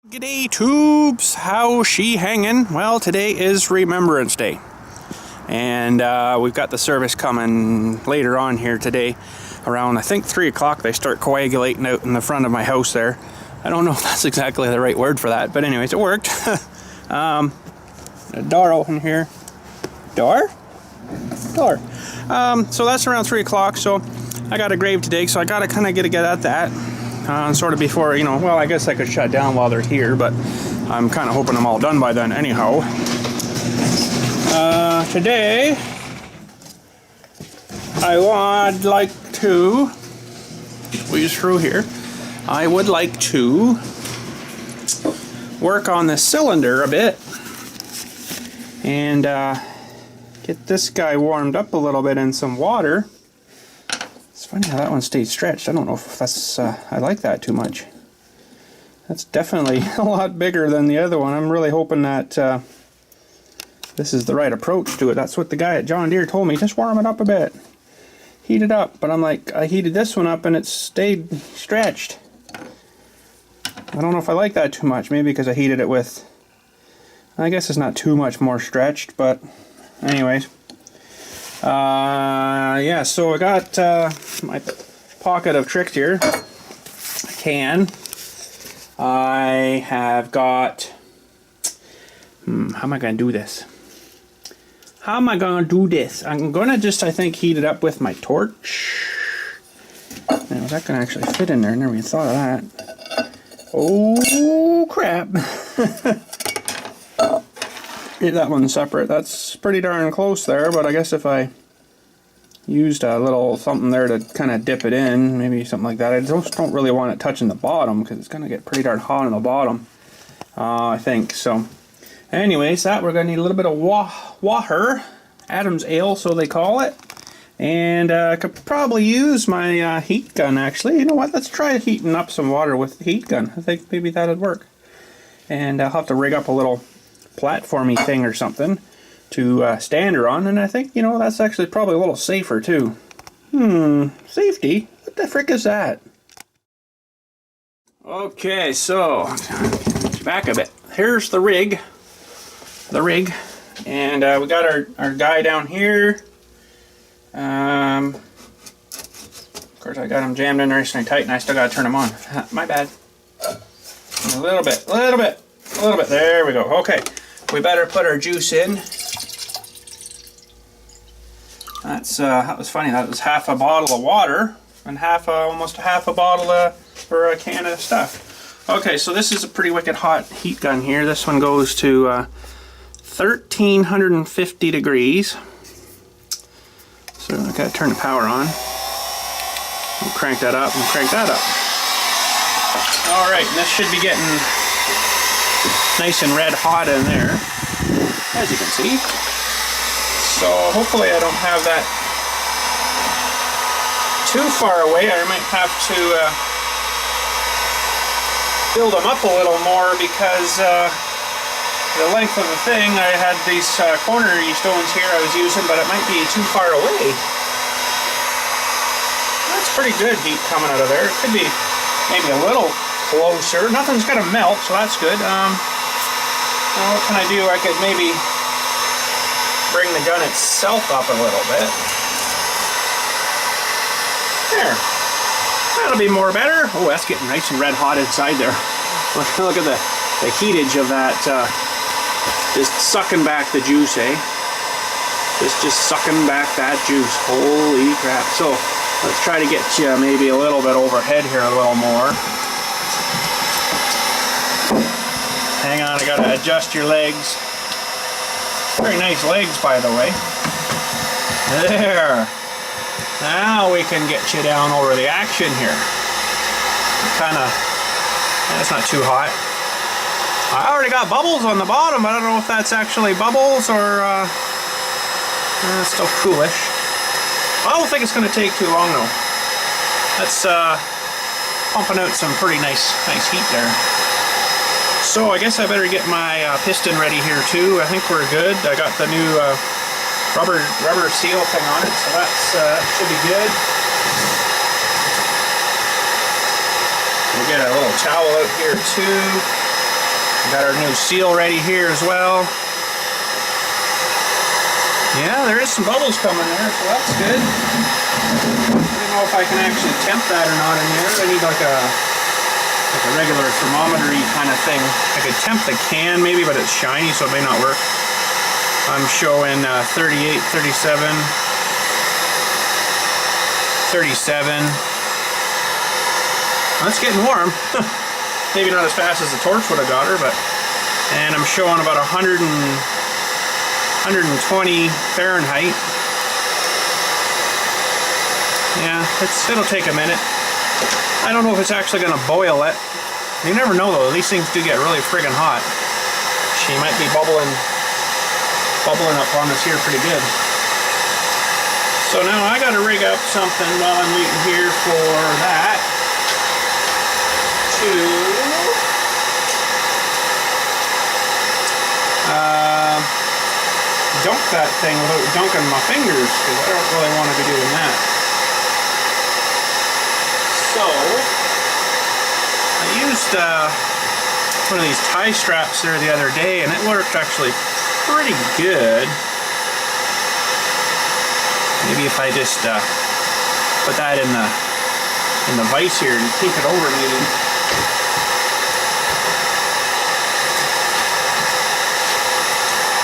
G'day tubes, how's she hanging? Well, today is Remembrance Day, and we've got the service coming later on here today around, I think, 3 o'clock. They start coagulating out in the front of my house there. I don't know if that's exactly the right word for that, but anyways, it worked. A door open here. Door? So that's around 3 o'clock, so I got a grave to dig, so I gotta kind of get at that. Sort of before, well, I guess I could shut down while they're here, but I'm kind of hoping I'm all done by then anyhow. Today, I would like to squeeze through here. I would like to work on the cylinder a bit and get this guy warmed up a little bit in some water. It's funny how that one stayed stretched. I don't know if that's, I like that too much. That's definitely a lot bigger than the other one. I'm really hoping that this is the right approach to it. That's what the guy at John Deere told me. Just warm it up a bit. Heat it up. But I'm like, I heated this one up and it stayed stretched. I don't know if I like that too much. Maybe because I heated it with, I guess it's not too much more stretched, but anyways. Yeah, so I got my pocket of tricks here. A can. I have got, how am I going to do this? How am I going to do this? I'm going to just, I think, heat it up with my torch. Now, is that going to actually fit in there? I never even thought of that. Oh, crap. Get that one separate. That's pretty darn close there, but I guess if I used a little something there to kind of dip it in, maybe something like that. I just don't really want it touching the bottom because it's going to get pretty darn hot on the bottom, I think. So anyways, that we're going to need a little bit of water, Adam's ale, so they call it. And I could probably use my heat gun, actually. You know what? Let's try heating up some water with the heat gun. I think maybe that'd work. And I'll have to rig up a little platformy thing or something to stand her on, and I think, that's actually probably a little safer too. Safety? What the frick is that? Okay, so back a bit. Here's the rig. And we got our guy down here. Of course, I got him jammed in nice and tight, and I still got to turn him on. My bad. A little bit. There we go. Okay. We better put our juice in. That was funny. That was half a bottle of water and almost half a bottle for a can of stuff. Okay, so this is a pretty wicked hot heat gun here. This one goes to 1350 degrees. So I gotta turn the power on. We'll crank that up and crank that up. All right, and this should be getting nice and red hot in there, as you can see. So hopefully I don't have that too far away. I might have to build them up a little more because the length of the thing, I had these cornery stones here I was using, but it might be too far away. That's pretty good heat coming out of there. It could be maybe a little closer. Nothing's gonna melt, so that's good. Well, what can I do? I could maybe bring the gun itself up a little bit. There. That'll be more better. Oh, that's getting nice and red hot inside there. Look at the heatage of that. Just sucking back the juice, eh? Just sucking back that juice. Holy crap. So let's try to get you maybe a little bit overhead here a little more. Hang on, I gotta adjust your legs. Very nice legs, by the way. There. Now we can get you down over the action here. That's not too hot. I already got bubbles on the bottom, but I don't know if that's actually bubbles or it's still coolish. I don't think it's going to take too long though. That's pumping out some pretty nice heat there. So I guess I better get my piston ready here too. I think we're good. I got the new rubber seal thing on it, so that should be good. We'll get a little towel out here too. Got our new seal ready here as well. Yeah, there is some bubbles coming there, so that's good. I don't know if I can actually temp that or not in there. I need like a regular thermometer-y kind of thing. I could temp the can maybe, but it's shiny, so it may not work. I'm showing 38, 37, 37. Well, it's getting warm. Maybe not as fast as the torch would have got her, but... And I'm showing about 120 Fahrenheit. Yeah, it'll take a minute. I don't know if it's actually going to boil it. You never know though, these things do get really friggin' hot. She might be bubbling up on us here pretty good. So now I gotta rig up something while I'm waiting here for that to dunk that thing without dunking my fingers, because I don't really want to be doing that. So I used one of these tie straps there the other day, and it worked actually pretty good. Maybe if I just put that in the vise here and take it over maybe.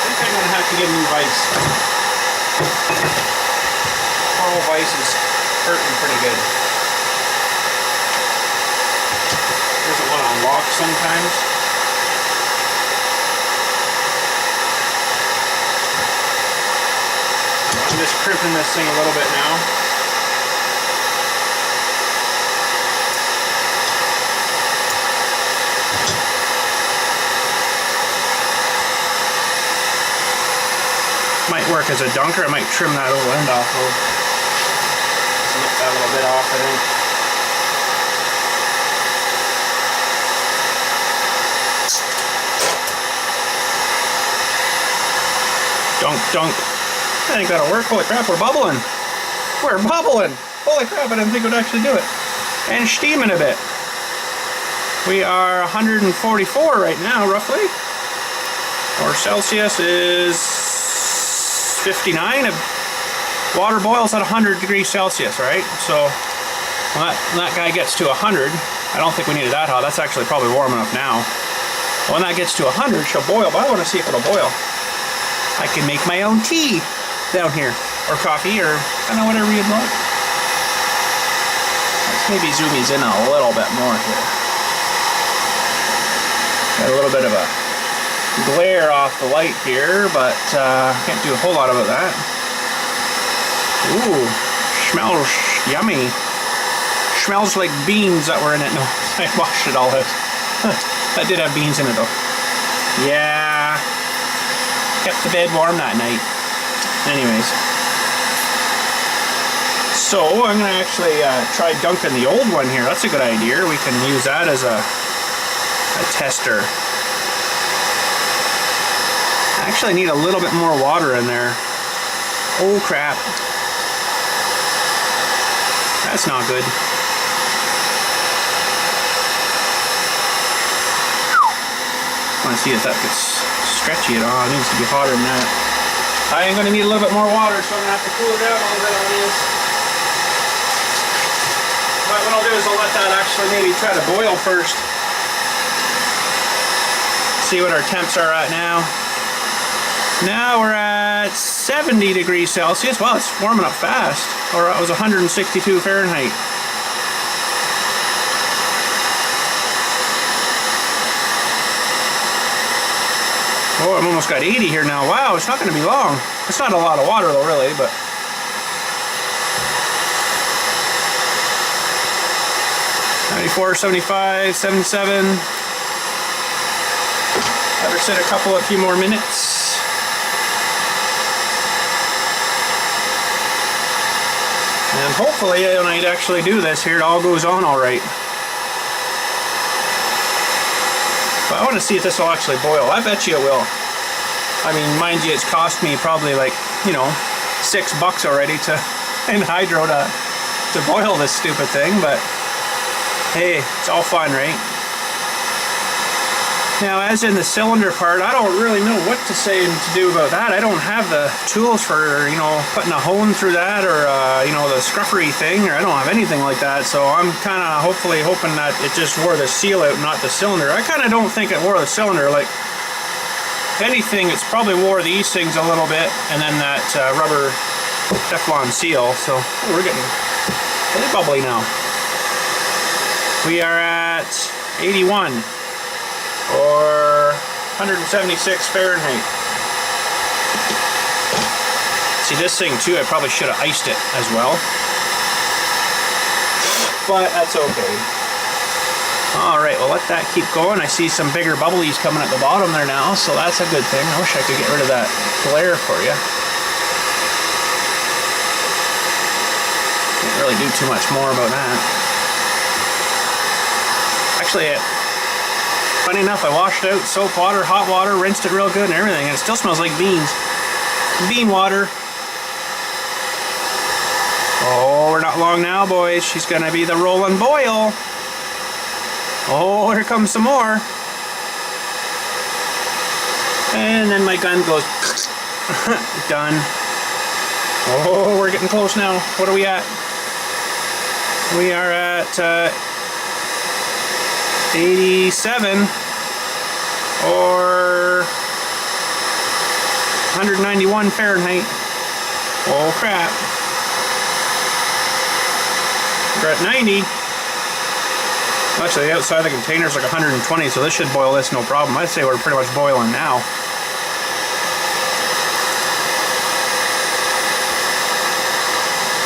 I think I'm gonna have to get a new vise. Our old vise is hurting pretty good. Doesn't want to unlock sometimes. I'm just crimping this thing a little bit now. Might work as a dunker. I might trim that little end off. Just nip that little bit off, I think. Dunk, dunk. I think that'll work. Holy crap, we're bubbling. We're bubbling. Holy crap, I didn't think it would actually do it. And steaming a bit. We are 144 right now, roughly. Our Celsius is 59. Water boils at 100 degrees Celsius, right? So when that guy gets to 100, I don't think we need it that hot. That's actually probably warm enough now. When that gets to 100, she'll boil, but I want to see if it'll boil. I can make my own tea down here, or coffee, or kind of whatever you'd like. Let's maybe zoom these in a little bit more here. Got a little bit of a glare off the light here, but can't do a whole lot about that. Ooh, smells yummy. Smells like beans that were in it. No, I washed it all out. That did have beans in it though. Yeah. Kept the bed warm that night. Anyways. So I'm going to actually try dunking the old one here. That's a good idea. We can use that as a tester. I actually need a little bit more water in there. Oh crap. That's not good. I want to see if that gets stretchy at all. It needs to be hotter than that. I am going to need a little bit more water, so I'm going to have to cool it down a little bit on this. But what I'll do is I'll let that actually maybe try to boil first. See what our temps are at now. Now we're at 70 degrees Celsius. Wow, it's warming up fast. Or it was 162 Fahrenheit. Oh, I'm almost got 80 here now. Wow, it's not going to be long. It's not a lot of water though, really, but... $94, $75, $77. Let her sit a few more minutes. And hopefully when I actually do this here, it all goes on all right. But I want to see if this will actually boil. I bet you it will. I mean, mind you, it's cost me probably like, you know, $6 already in hydro to boil this stupid thing, but hey, it's all fun, right? Now, as in the cylinder part, I don't really know what to say and to do about that. I don't have the tools for, you know, putting a hone through that, or, you know, the scruffery thing, or I don't have anything like that. So I'm kind of hoping that it just wore the seal out, not the cylinder. I kind of don't think it wore the cylinder. Like, if anything, it's probably wore the E-Sings a little bit, and then that rubber Teflon seal. So we're getting really bubbly now. We are at 81. Or 176 Fahrenheit. See, this thing too, I probably should have iced it as well. But that's okay. Alright, well, let that keep going. I see some bigger bubblies coming at the bottom there now, so that's a good thing. I wish I could get rid of that glare for you. Can't really do too much more about that. Actually, funny enough, I washed it out, soap water, hot water, rinsed it real good and everything, and it still smells like beans. Bean water. Oh, we're not long now, boys. She's gonna be the rolling boil. Oh, here comes some more. And then my gun goes done. Oh, we're getting close now. What are we at? We are at 87 or 191 Fahrenheit. Oh crap. We're at 90. Actually, the outside of the container is like 120, so this should boil this no problem. I'd say we're pretty much boiling now.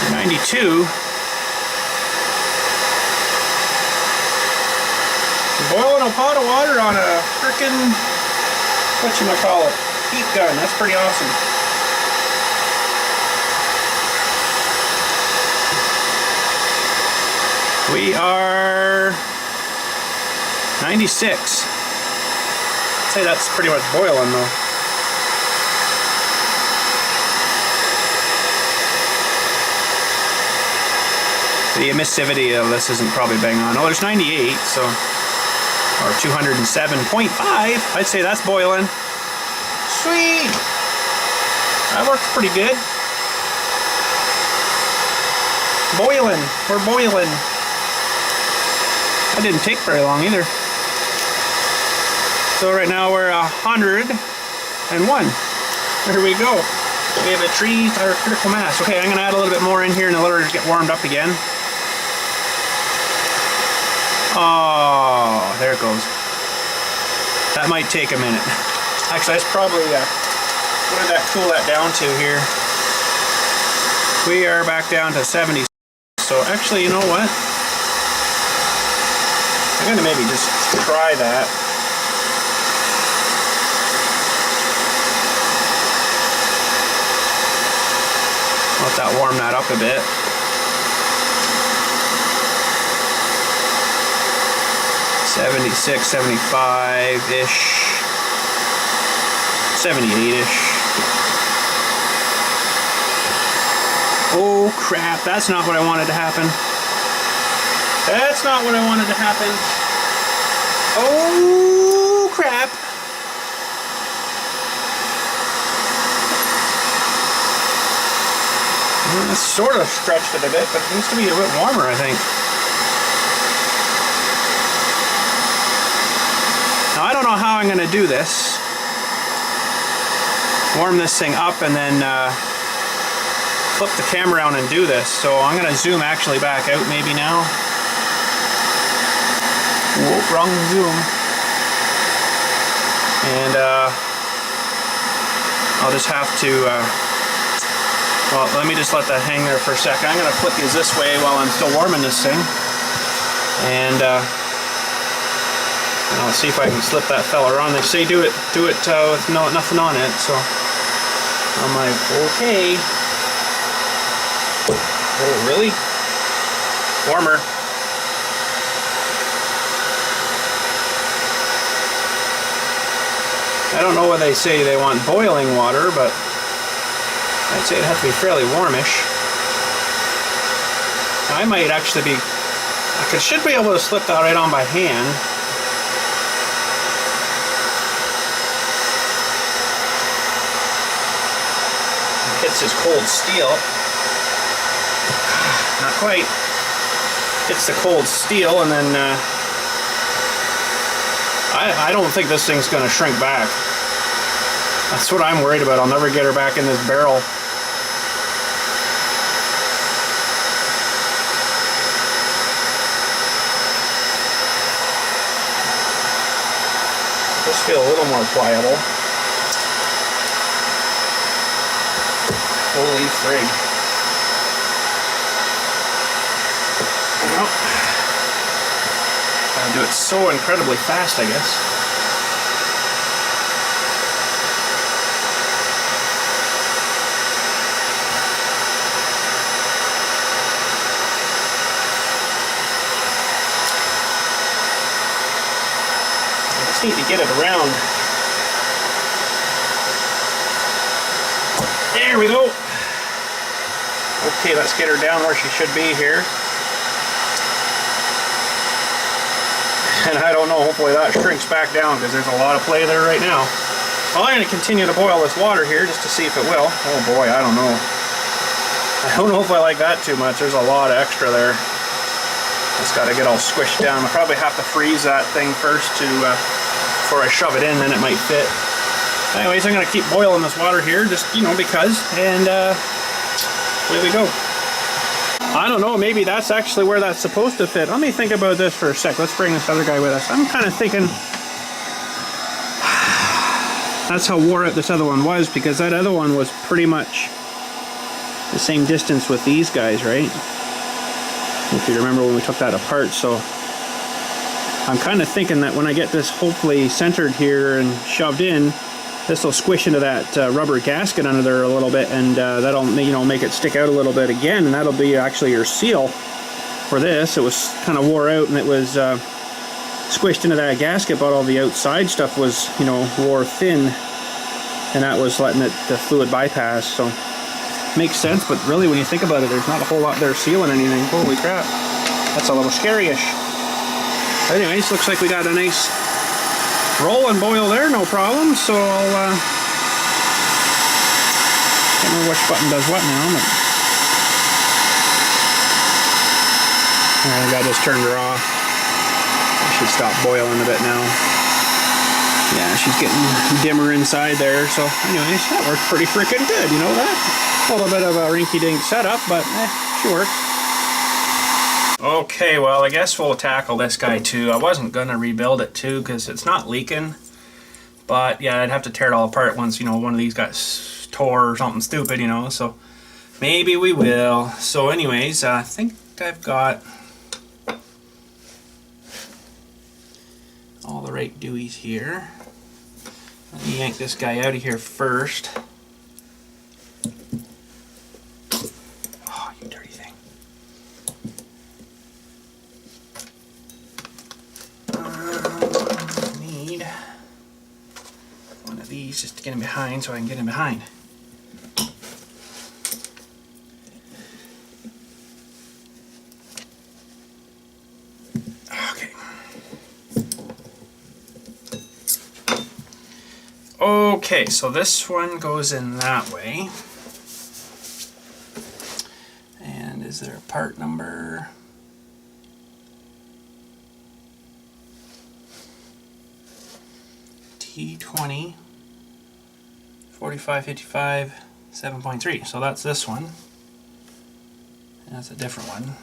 We're 92. Boiling a pot of water on a frickin' whatchamacallit, heat gun. That's pretty awesome. We are 96. I'd say that's pretty much boiling though. The emissivity of this isn't probably bang on. Oh, there's 98, so... or 207.5. I'd say that's boiling. Sweet! That works pretty good. Boiling. We're boiling. That didn't take very long either. So right now we're 101. There we go. We have achieved our critical mass. Okay, I'm going to add a little bit more in here and let her get warmed up again. Oh, there it goes. That might take a minute. Actually, that's probably, what did that cool that down to here? We are back down to 70. So actually, you know what? I'm gonna maybe just try that. Let that warm that up a bit. $76, $75-ish, $78-ish. Oh crap, that's not what I wanted to happen. That's not what I wanted to happen. Oh crap. Well, it's sort of stretched it a bit, but it needs to be a bit warmer, I think. Now, I don't know how I'm going to do this. Warm this thing up and then flip the camera around and do this. So I'm going to zoom actually back out maybe now. Whoop, wrong zoom. And I'll just have to, well, let me just let that hang there for a second. I'm going to flip these this way while I'm still warming this thing. And I'll see if I can slip that fella on. They say do it with nothing on it, so I'm like, okay. Oh, really? Warmer. I don't know what they say they want boiling water, but I'd say it'd have to be fairly warmish. I might actually be, I should be able to slip that right on by hand. hits is cold steel. Not quite. Hits the cold steel, and then I don't think this thing's going to shrink back. That's what I'm worried about. I'll never get her back in this barrel. Just feel a little more pliable. Holy frig. Well, gotta do it so incredibly fast, I guess. Need to get it around. There we go. Okay, let's get her down where she should be here. And I don't know, hopefully that shrinks back down because there's a lot of play there right now. Well, I'm going to continue to boil this water here just to see if it will. Oh boy, I don't know. I don't know if I like that too much. There's a lot of extra there. Just got to get all squished down. I'll probably have to freeze that thing first to before I shove it in, then it might fit. Anyways, I'm going to keep boiling this water here, just, you know, because, and away we go. I don't know, maybe that's actually where that's supposed to fit. Let me think about this for a sec. Let's bring this other guy with us. I'm kind of thinking that's how wore out this other one was, because that other one was pretty much the same distance with these guys, right? If you remember when we took that apart, so I'm kind of thinking that when I get this hopefully centered here and shoved in, this will squish into that rubber gasket under there a little bit, and that'll, you know, make it stick out a little bit again, and that'll be actually your seal for this. It was kind of wore out and it was squished into that gasket, but all the outside stuff was, you know, wore thin, and that was letting it the fluid bypass. So makes sense, but really when you think about it, there's not a whole lot there sealing anything. Holy crap, that's a little scary-ish. Anyways, looks like we got a nice roll and boil there, no problem. So I'll can't remember which button does what now, but I think I just turned her off. I should stop boiling a bit now. Yeah, she's getting dimmer inside there. So anyways, that worked pretty freaking good, you know that? A little bit of a rinky-dink setup, but she worked. Okay, well, I guess we'll tackle this guy too. I wasn't gonna rebuild it too because it's not leaking, but yeah, I'd have to tear it all apart once, you know, one of these got tore or something stupid, you know, so maybe we will. So anyways, I think I've got all the right Deweys here. Let me yank this guy out of here first. Just to get him behind so I can get him behind. Okay. Okay, so this one goes in that way. And is there a part number? T20 4555 7.3. So that's this one. And that's a different one.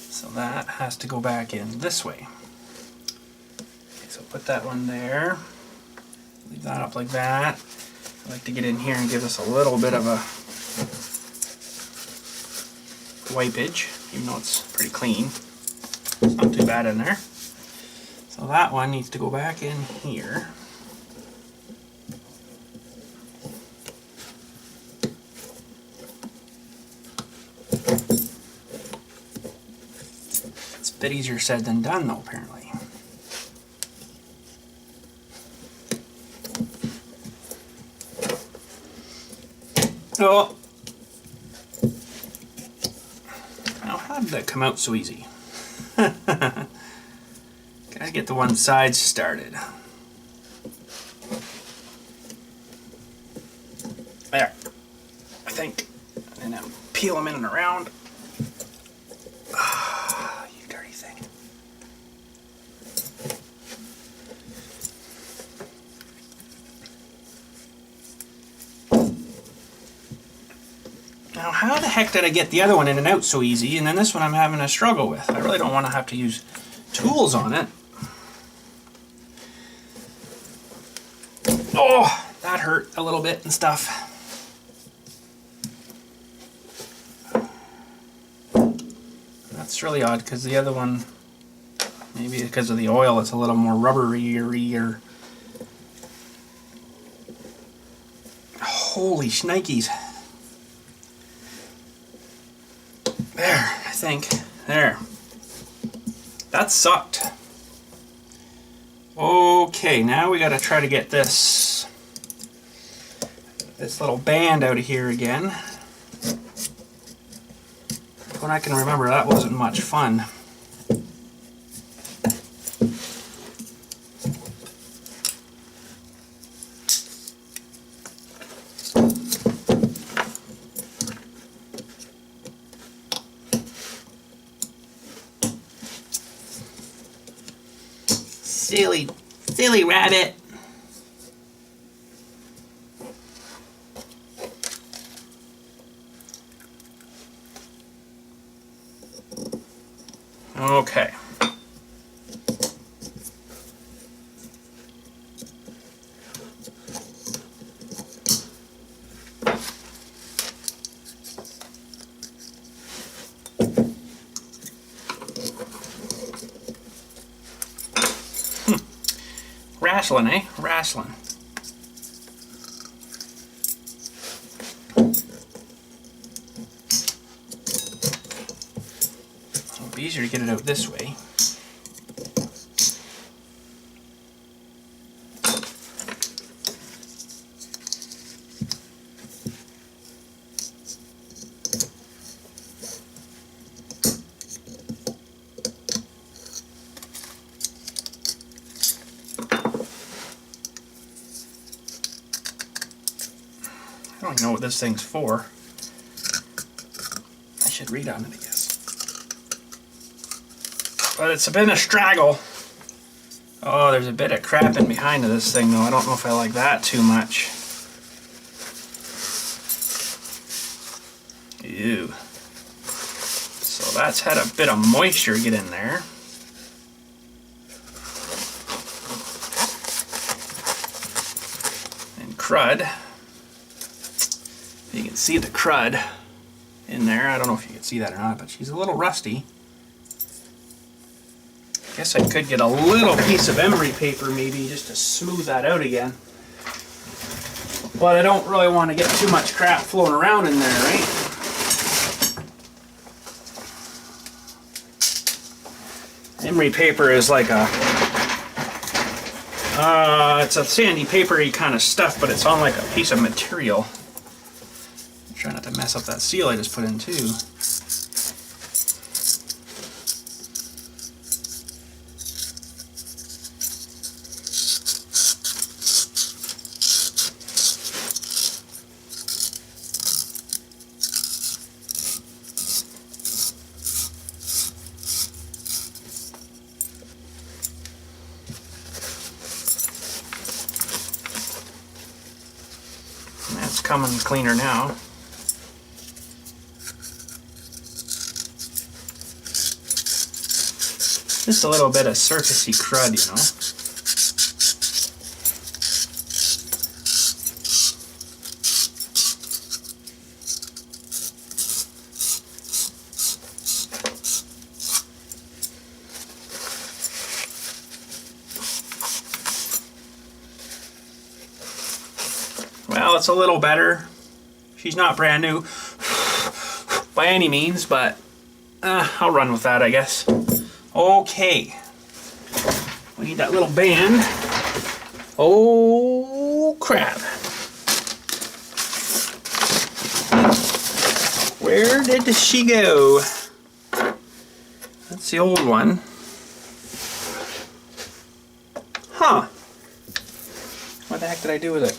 So that has to go back in this way. Okay, so put that one there. Leave that up like that. I like to get in here and give this a little bit of a wipeage, even though it's pretty clean. It's not too bad in there. So that one needs to go back in here. It's a bit easier said than done though, apparently. Oh! Now, how did that come out so easy? Gotta get the one side started. There. think. And then peel them in and around. Ah, you dirty thing. Now, how the heck did I get the other one in and out so easy, and then this one I'm having a struggle with? I really don't want to have to use tools on it. Oh, that hurt a little bit and stuff. That's really odd, because the other one, maybe because of the oil, it's a little more rubbery or... Holy shnikes. There, I think. There. That sucked. Okay, now we gotta try to get this little band out of here again. When I can remember, that wasn't much fun. Silly rabbit. Okay. Wrestling, eh? Wrestling. It'll be easier to get it out this way. I don't know what this thing's for. I should read on it, I guess. But it's been a straggle. Oh, there's a bit of crap in behind of this thing, though. I don't know if I like that too much. Ew. So that's had a bit of moisture get in there. And crud. You can see the crud in there. I don't know if you can see that or not, but she's a little rusty. Guess I could get a little piece of emery paper maybe just to smooth that out again. But I don't really want to get too much crap floating around in there, right? Emery paper is like a... it's a sandy papery kind of stuff, but it's on like a piece of material. Try not to mess up that seal I just put in too. And that's coming cleaner now. Just a little bit of surfacey crud, you know. Well, it's a little better. She's not brand new by any means, but I'll run with that, I guess. Okay, we need that little band. Oh crap. Where did she go? That's the old one. Huh. What the heck did I do with it?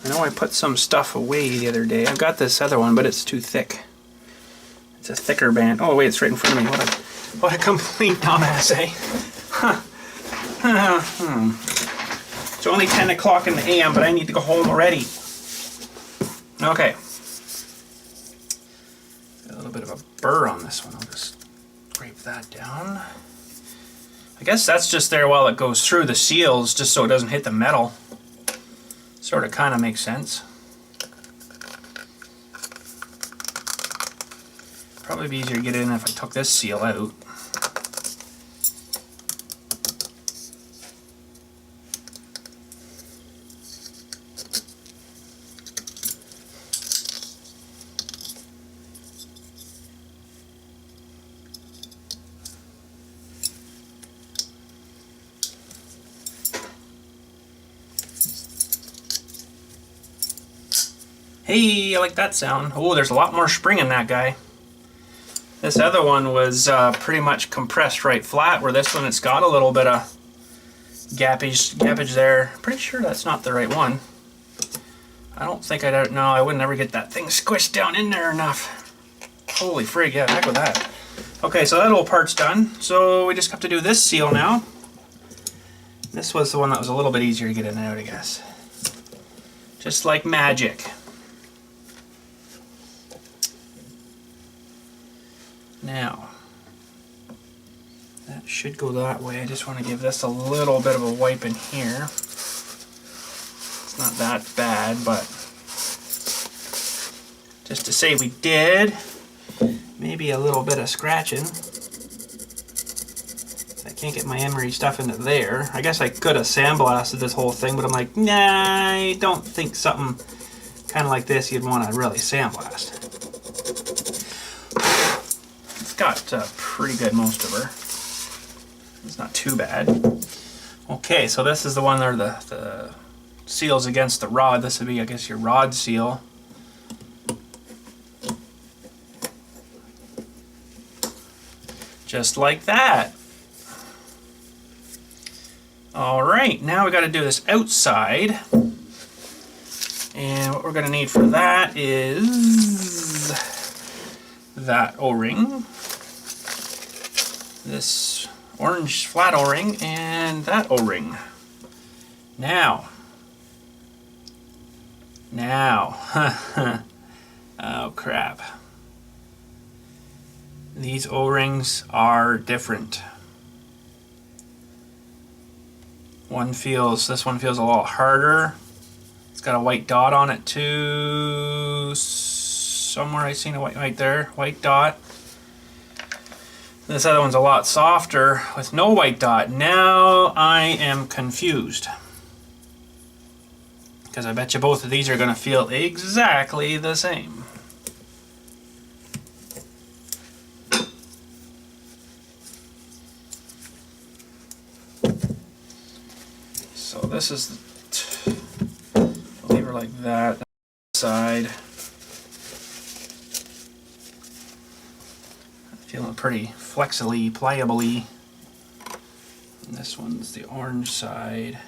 I know I put some stuff away the other day. I've got this other one, but it's too thick. It's a thicker band. Oh wait, it's right in front of me. What a complete dumbass, eh? Huh. It's only 10 o'clock in the AM, but I need to go home already. Okay. Got a little bit of a burr on this one. I'll just scrape that down. I guess that's just there while it goes through the seals, just so it doesn't hit the metal. Sort of kind of makes sense. Probably be easier to get in if I took this seal out. Hey, I like that sound. Oh, there's a lot more spring in that guy. This other one was pretty much compressed right flat, where this one it's got a little bit of gappage there. Pretty sure that's not the right one. I don't think I would never get that thing squished down in there enough. Holy frig, yeah, heck with that. Okay, so that little part's done. So we just have to do this seal now. This was the one that was a little bit easier to get in and out, I guess. Just like magic. Now, that should go that way. I just want to give this a little bit of a wipe in here. It's not that bad, but just to say we did, maybe a little bit of scratching. I can't get my emery stuff into there. I guess I could have sandblasted this whole thing, but I'm like, nah, I don't think something kind of like this you'd want to really sandblast. Got pretty good most of her. It's not too bad. Okay, so this is the one there, the seals against the rod. This would be, I guess, your rod seal. Just like that. Alright, now we got to do this outside. And what we're going to need for that is that O-ring. This orange flat O-ring and that O-ring. Now, oh crap. These O-rings are different. This one feels a lot harder. It's got a white dot on it too. Somewhere I seen a white right there, white dot. This other one's a lot softer with no white dot. Now I am confused. Because I bet you both of these are going to feel exactly the same. So this is the lever like that side. Feeling pretty flexibly, pliably. And this one's the orange side.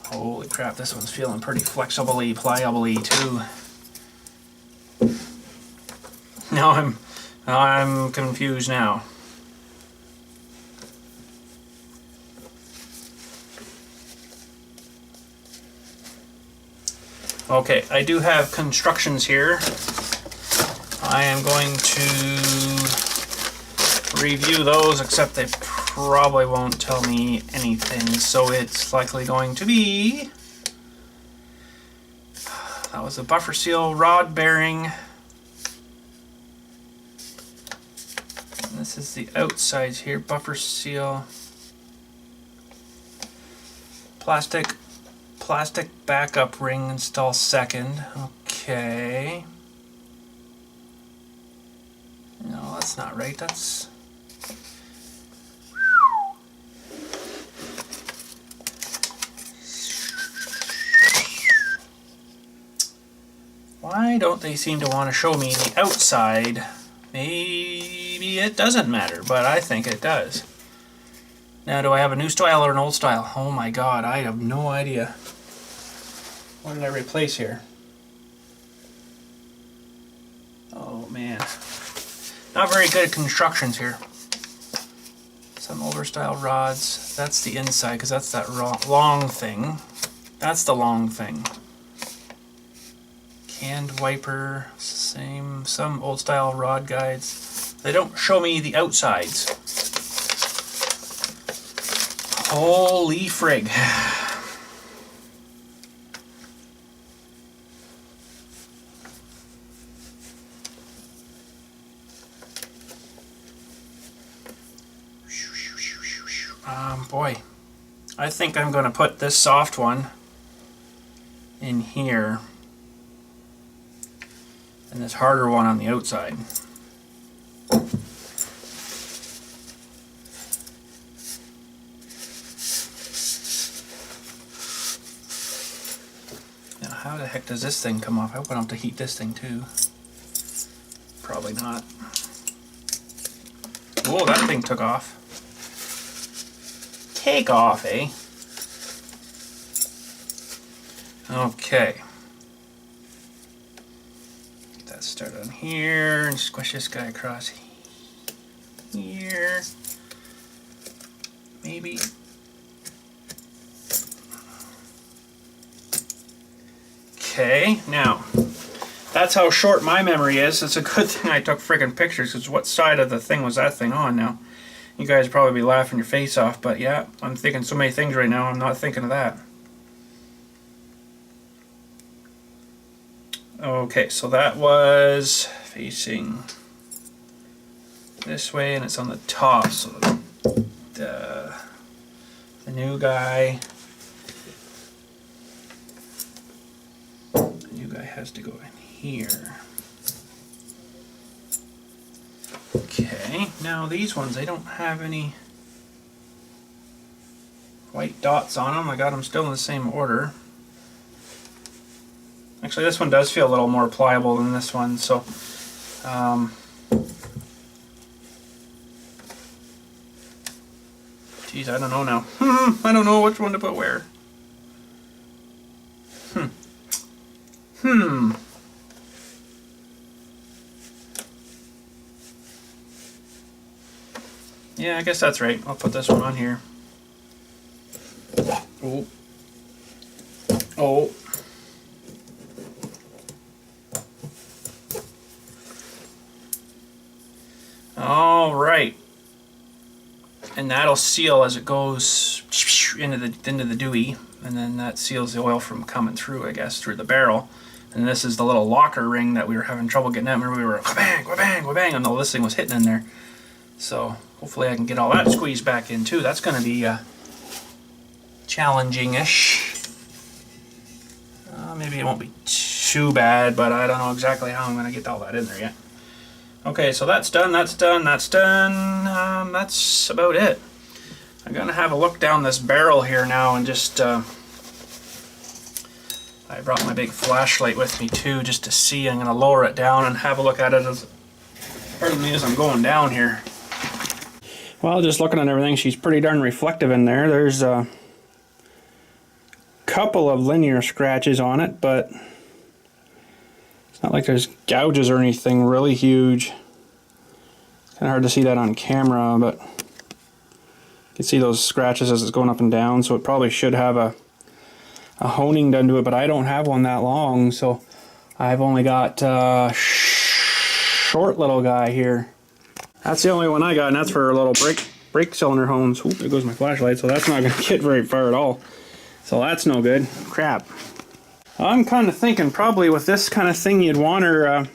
Holy crap, this one's feeling pretty flexibly, pliably too. Now I'm confused now. Okay, I do have constructions here. I am going to review those, except they probably won't tell me anything, so it's likely going to be... That was a buffer seal rod bearing. And this is the outsides here, buffer seal. Plastic backup ring install second. Okay. No, that's not right. That's... Why don't they seem to want to show me the outside? Maybe it doesn't matter, but I think it does. Now, do I have a new style or an old style? Oh my god, I have no idea. What did I replace here? Oh man. Not very good at constructions here. Some older style rods. That's the inside, because that's that long thing. That's the long thing. Canned wiper, same. Some old style rod guides. They don't show me the outsides. Holy frig. Boy, I think I'm going to put this soft one in here and this harder one on the outside. Now, how the heck does this thing come off? I hope I don't have to heat this thing too. Probably not. Oh, that thing took off. Take off, eh? Okay. Get that started on here and squish this guy across here. Maybe. Okay, now that's how short my memory is. It's a good thing I took friggin' pictures, because what side of the thing was that thing on now? You guys would probably be laughing your face off, but yeah, I'm thinking so many things right now, I'm not thinking of that. Okay, so that was facing this way, and it's on the top, so the new guy has to go in here. Okay, now these ones, they don't have any white dots on them. I got them still in the same order. Actually, this one does feel a little more pliable than this one, so geez, I don't know now. I don't know which one to put where. Yeah, I guess that's right. I'll put this one on here. Oh. Oh. All right. And that'll seal as it goes into the dewey, and then that seals the oil from coming through, I guess, through the barrel. And this is the little locker ring that we were having trouble getting at. Remember, we were bang, bang, bang, and all this thing was hitting in there. So hopefully I can get all that squeezed back in too. That's going to be challenging-ish. Maybe it won't be too bad, but I don't know exactly how I'm going to get all that in there yet. Okay, so that's done, that's done, that's done. That's about it. I'm going to have a look down this barrel here now and just... I brought my big flashlight with me too, just to see. I'm going to lower it down and have a look at it as, pardon me, as I'm going down here. Well, just looking at everything, she's pretty darn reflective in there. There's a couple of linear scratches on it, but it's not like there's gouges or anything really huge. It's kind of hard to see that on camera, but you can see those scratches as it's going up and down, so it probably should have a honing done to it, but I don't have one that long, so I've only got a short little guy here. That's the only one I got, and that's for a little brake cylinder hones. Oop, there goes my flashlight, so that's not going to get very far at all. So that's no good. Crap. I'm kind of thinking probably with this kind of thing you'd want her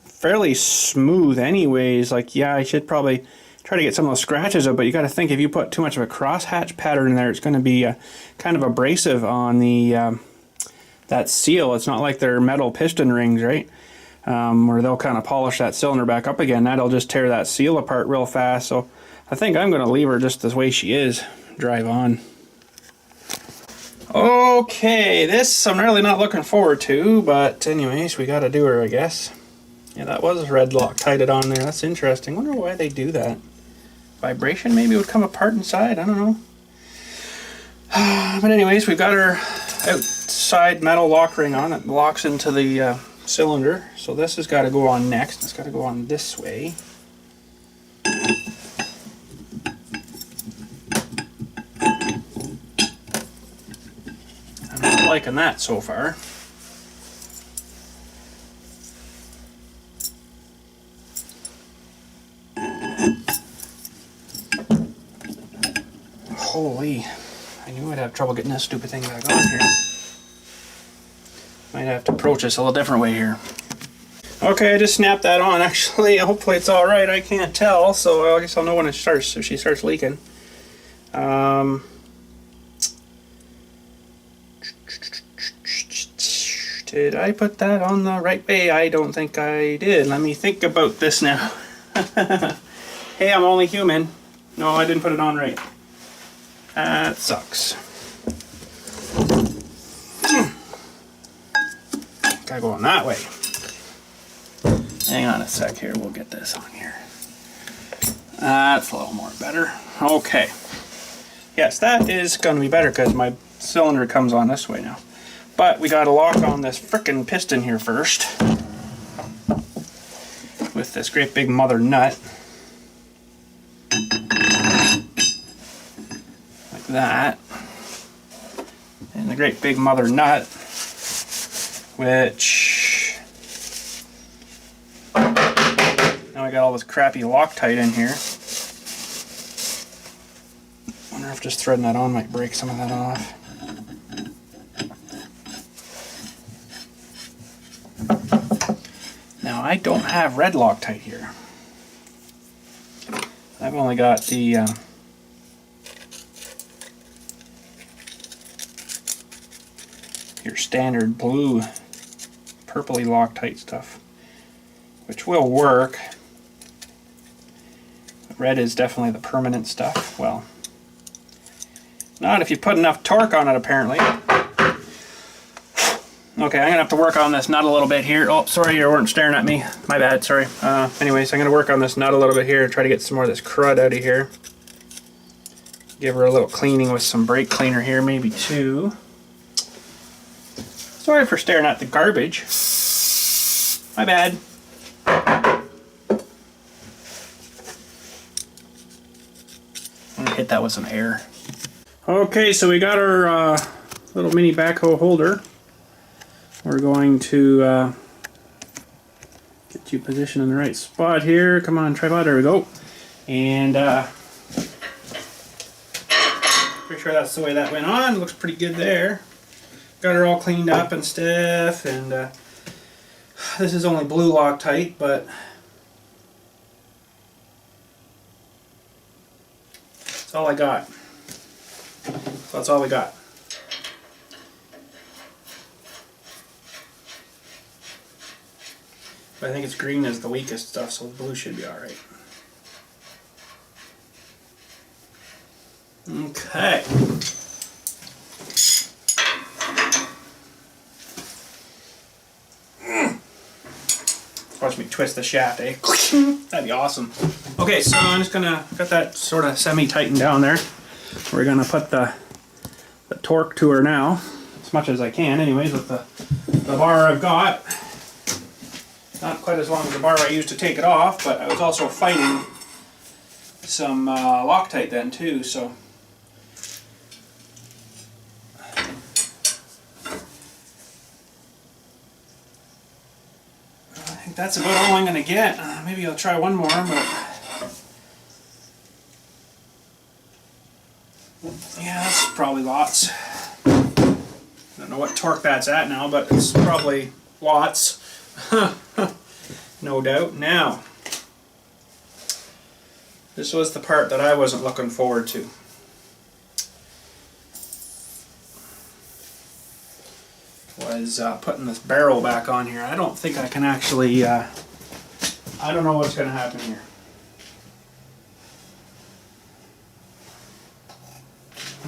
fairly smooth anyways. Like, yeah, I should probably try to get some of those scratches up, but you got to think if you put too much of a crosshatch pattern in there, it's going to be kind of abrasive on the that seal. It's not like they're metal piston rings, right? Where they'll kind of polish that cylinder back up again. That'll just tear that seal apart real fast. So I think I'm going to leave her just the way she is. Drive on. Okay, this I'm really not looking forward to, but anyways, we got to do her, I guess. Yeah, that was red Loctited on there. That's interesting. Wonder why they do that. vibration maybe would come apart inside. I don't know. But anyways, we've got our outside metal lock ring on. It locks into the cylinder. So this has got to go on next. It's got to go on this way. I'm not liking that so far. Holy, I knew I'd have trouble getting this stupid thing back on here. Might have to approach this a little different way here. Okay, I just snapped that on. Actually, hopefully it's alright. I can't tell, so I guess I'll know when it starts, if she starts leaking. Did I put that on the right way? I don't think I did. Let me think about this now. Hey, I'm only human. No, I didn't put it on right. That sucks. Gotta go on that way. Hang on a sec here, we'll get this on here. That's a little more better. Okay. Yes, that is gonna be better because my cylinder comes on this way now. But we gotta lock on this frickin' piston here first. With this great big mother nut. Like that. And the great big mother nut, which now I got all this crappy Loctite in here. Wonder if just threading that on might break some of that off. Now I don't have red Loctite here. I've only got the your standard blue, purpley Loctite stuff, which will work. Red is definitely the permanent stuff. Well, not if you put enough torque on it, apparently. Okay, I'm gonna have to work on this nut a little bit here. Oh, sorry, you weren't staring at me. My bad, sorry. Anyways, I'm gonna work on this nut a little bit here, try to get some more of this crud out of here. Give her a little cleaning with some brake cleaner here, maybe two. Sorry for staring at the garbage. My bad. I'm gonna hit that with some air. Okay, so we got our little mini backhoe holder. We're going to get you positioned in the right spot here. Come on, tripod, there we go. And pretty sure that's the way that went on. Looks pretty good there. Got her all cleaned up and stuff, and this is only blue Loctite, but that's all I got. So that's all we got. But I think it's green is the weakest stuff, so the blue should be alright. Okay. Watch me twist the shaft, eh? That'd be awesome. Okay, so I'm just gonna get that sort of semi-tightened down there. We're gonna put the torque to her now, as much as I can anyways, with the bar I've got. Not quite as long as the bar I used to take it off, but I was also fighting some Loctite then too, so. I think that's about all I'm going to get. Maybe I'll try one more, but yeah, that's probably lots. I don't know what torque that's at now, but it's probably lots. No doubt. Now, this was the part that I wasn't looking forward to. Was putting this barrel back on here. I don't think I can actually, I don't know what's going to happen here.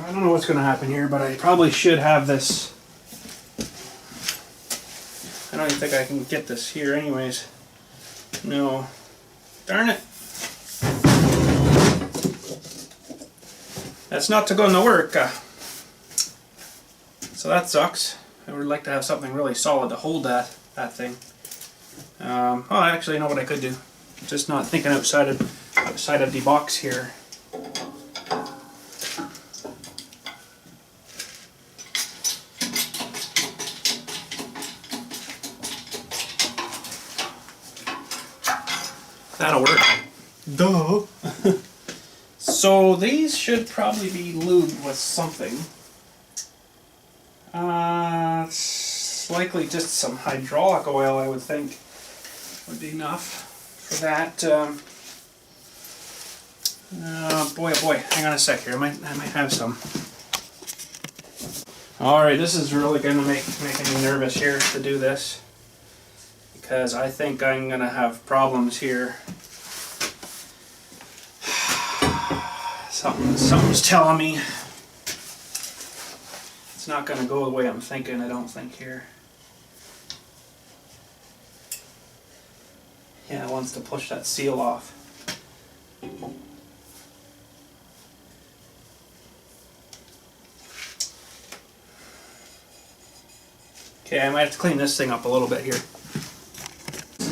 I don't know what's going to happen here, but I probably should have this. I don't even think I can get this here anyways. No. Darn it. That's not going to work. So that sucks. I would like to have something really solid to hold that thing. Oh, actually, you know what I could do? Just not thinking outside of the box here. That'll work. Duh. So these should probably be lubed with something. It's likely just some hydraulic oil, I would think, would be enough for that. Boy, oh boy, hang on a sec here. I might have some. All right, this is really going to making me nervous here to do this, because I think I'm going to have problems here. Something's telling me it's not going to go the way I'm thinking, I don't think here. Yeah, it wants to push that seal off. Okay, I might have to clean this thing up a little bit here.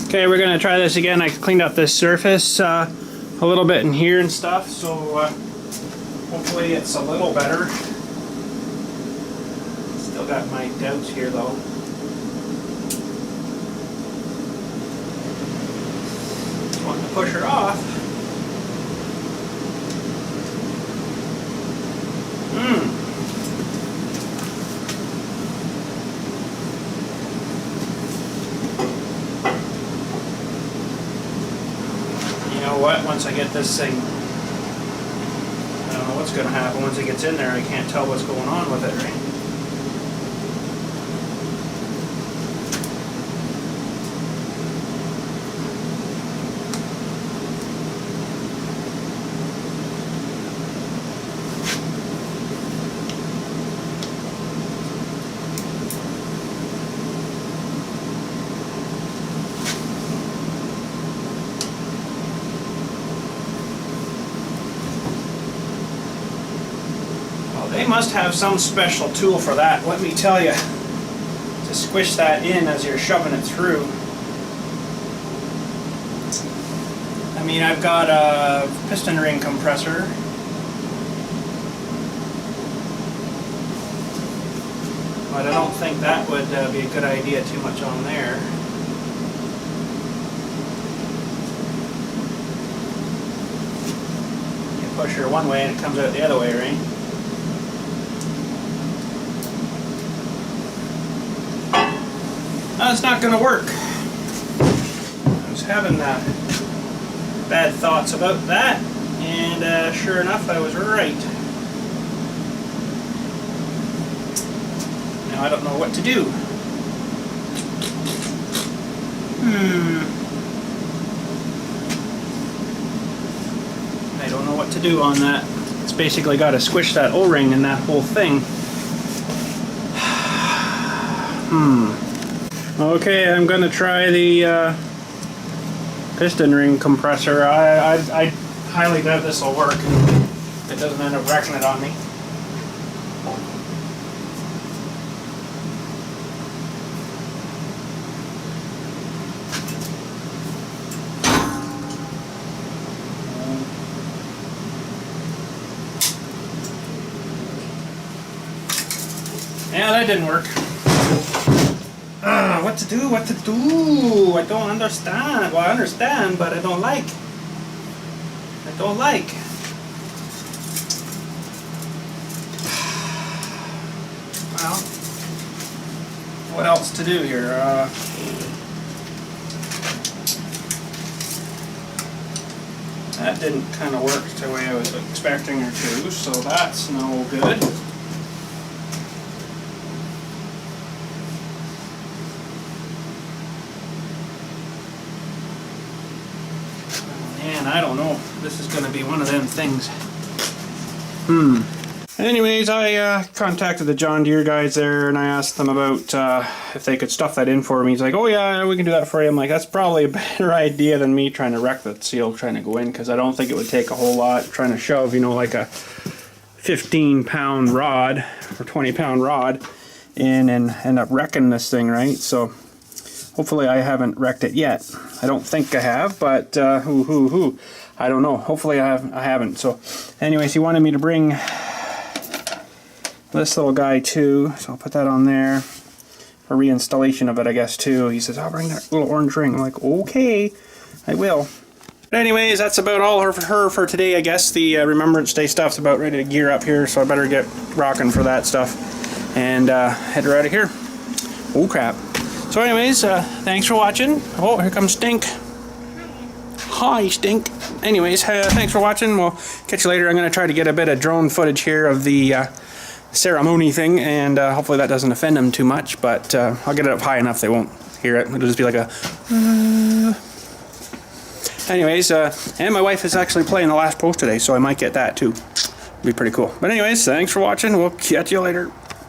Okay, we're going to try this again. I cleaned up this surface a little bit in here and stuff, so hopefully it's a little better. Still got my doubts here though. Just wanting to push her off. You know what? Once I get this thing, I don't know what's going to happen. Once it gets in there, I can't tell what's going on with it, right? They must have some special tool for that, let me tell you, to squish that in as you're shoving it through. I mean, I've got a piston ring compressor. But I don't think that would be a good idea too much on there. You push her one way and it comes out the other way, right? That's not going to work. I was having bad thoughts about that, and sure enough, I was right. Now I don't know what to do. I don't know what to do on that. It's basically got to squish that O-ring and that whole thing. Okay, I'm going to try the piston ring compressor. I highly doubt this will work. It doesn't end up wrecking it on me. Yeah, that didn't work. What to do? What to do? I don't understand. Well, I understand, but I don't like. I don't like. Well, what else to do here? That didn't kind of work the way I was expecting her to, so that's no good. I don't know. This is going to be one of them things. Anyways, I contacted the John Deere guys there and I asked them about if they could stuff that in for me. He's like, oh yeah, we can do that for you. I'm like, that's probably a better idea than me trying to wreck the seal trying to go in, because I don't think it would take a whole lot trying to shove, you know, like a 15-pound rod or 20-pound rod in and end up wrecking this thing, right? So hopefully I haven't wrecked it yet. I don't think I have, but I don't know. Hopefully I haven't. So anyways, he wanted me to bring this little guy too, so I'll put that on there for reinstallation of it, I guess, too. He says, I'll bring that little orange ring. I'm like, okay, I will. But anyways, that's about all for her for today, I guess. The Remembrance Day stuff's about ready to gear up here, so I better get rocking for that stuff and head her out of here. Oh, crap. So anyways, thanks for watching. Oh, here comes Stink. Hi, Stink. Anyways, thanks for watching. We'll catch you later. I'm going to try to get a bit of drone footage here of the ceremony thing, and hopefully that doesn't offend them too much, but I'll get it up high enough they won't hear it. It'll just be like a anyways, and my wife is actually playing the last post today, so I might get that too. It'll be pretty cool. But anyways, thanks for watching. We'll catch you later.